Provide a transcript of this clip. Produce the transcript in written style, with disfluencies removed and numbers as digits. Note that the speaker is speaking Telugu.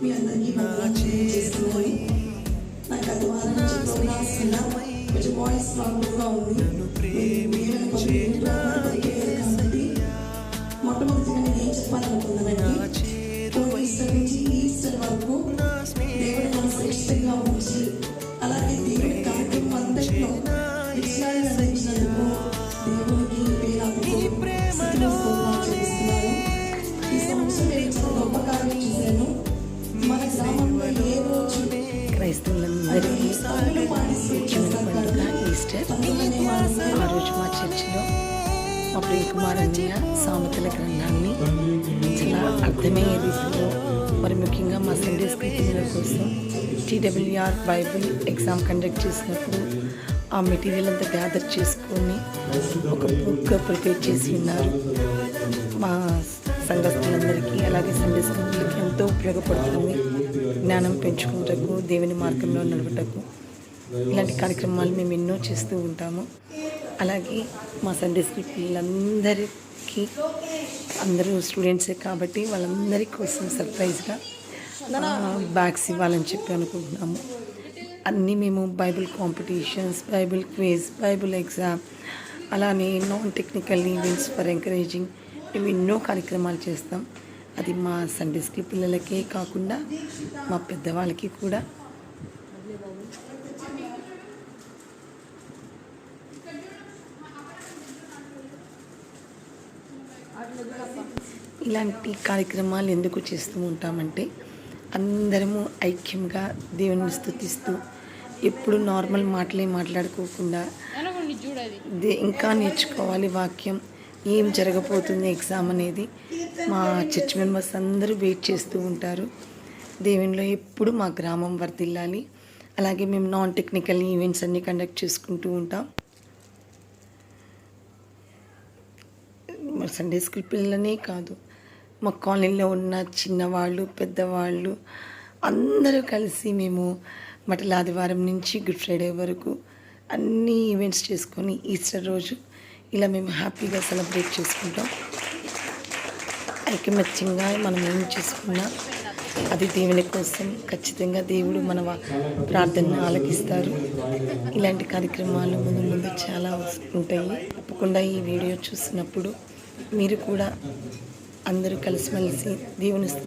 మీ అందరికీ వందనాలు చేస్తున్నాను. నాకు గత వారం నుంచి ప్రోగ్రామ్స్ వల్ల కొంచెం వాయిస్ ప్రాబ్లంగా ఉంది. కాబట్టి మొట్టమొదటిగా నేను ఏం చెప్పాలనుకున్నానంటే, ఈస్టర్ నుంచి ఈస్టర్ వరకు దేవుడు మనం సురక్షితంగా ఉంచి, అలాగే దేవుడి కార్యక్రమం అంతట్లో విజయాన్ని అందించినందుకు దేవునికి చేస్తున్నాను. ఈ సంవత్సరం నేను చాలా గొప్ప కార్యం చూశాను. మన గ్రామంలో ఏ రోజు క్రైస్తవులందరికీ పండుగ ఈస్టర్. ఆ రోజు మా చర్చిలో మా ప్రియకుమార్ అన్నయ్య సామెతల గ్రంథాన్ని చాలా అర్థమయ్యే రీతిలో, మరి ముఖ్యంగా మా సండే స్కూల్ పిల్లల కోసం TWR బైబిల్ ఎగ్జామ్ కండక్ట్ చేసినప్పుడు ఆ మెటీరియల్ అంతా గ్యాదర్ చేసుకొని ఒక బుక్ ప్రిపేర్ చేసి ఉన్నారు. మా సంఘస్థులందరికీ అలాగే సండే స్కూల్ పిల్లలకి ఎంతో ఉపయోగపడుతుంది. జ్ఞానం పెంచుకుంటకు, దేవుని మార్గంలో నడవటకు ఇలాంటి కార్యక్రమాలు మేము ఎన్నో చేస్తూ ఉంటాము. అలాగే మా సండే స్కూల్ పిల్లలందరికీ, అందరూ స్టూడెంట్సే కాబట్టి వాళ్ళందరి కోసం సర్ప్రైజ్గా బ్యాగ్స్ ఇవ్వాలని చెప్పి అనుకుంటున్నాము. అన్నీ మేము Bible competitions, Bible quiz, Bible exam, అలానే non technical events for encouraging మేము ఎన్నో కార్యక్రమాలు చేస్తాం. అది మా సండే స్కూల్ పిల్లలకే కాకుండా మా పెద్దవాళ్ళకి కూడా. ఇలాంటి కార్యక్రమాలు ఎందుకు చేస్తూ ఉంటామంటే, అందరము ఐక్యంగా దేవుని స్తుతిస్తూ ఎప్పుడు నార్మల్ మాటలే మాట్లాడుకోకుండా ఇంకా నేర్చుకోవాలి వాక్యం, ఏం జరగబోతుంది ఎగ్జామ్ అనేది మా చర్చ్ మెంబర్స్ అందరూ వెయిట్ చేస్తూ ఉంటారు. దేవునిలో ఎప్పుడు మా గ్రామం వర్ధిల్లాలి. అలాగే మేము నాన్ టెక్నికల్ ఈవెంట్స్ అన్నీ కండక్ట్ చేసుకుంటూ ఉంటాం. మా సండే స్కూల్ పిల్లలనే కాదు, మా కాలనీలో ఉన్న చిన్నవాళ్ళు, పెద్దవాళ్ళు అందరూ కలిసి మేము మటల ఆదివారం నుంచి గుడ్ ఫ్రైడే వరకు అన్ని ఈవెంట్స్ చేసుకొని ఈస్టర్ రోజు ఇలా మేము హ్యాపీగా సెలబ్రేట్ చేసుకుంటాం. ఐకమత్యంగా మనం ఏం చేసుకున్నా అది దేవుని కోసం ఖచ్చితంగా దేవుడు మన ప్రార్థనను ఆలకిస్తారు. ఇలాంటి కార్యక్రమాలు ముందు ముందు చాలా ఉంటాయి. తప్పకుండా ఈ వీడియో చూసినప్పుడు మీరు కూడా అందరూ కలిసిమెలిసి దేవుని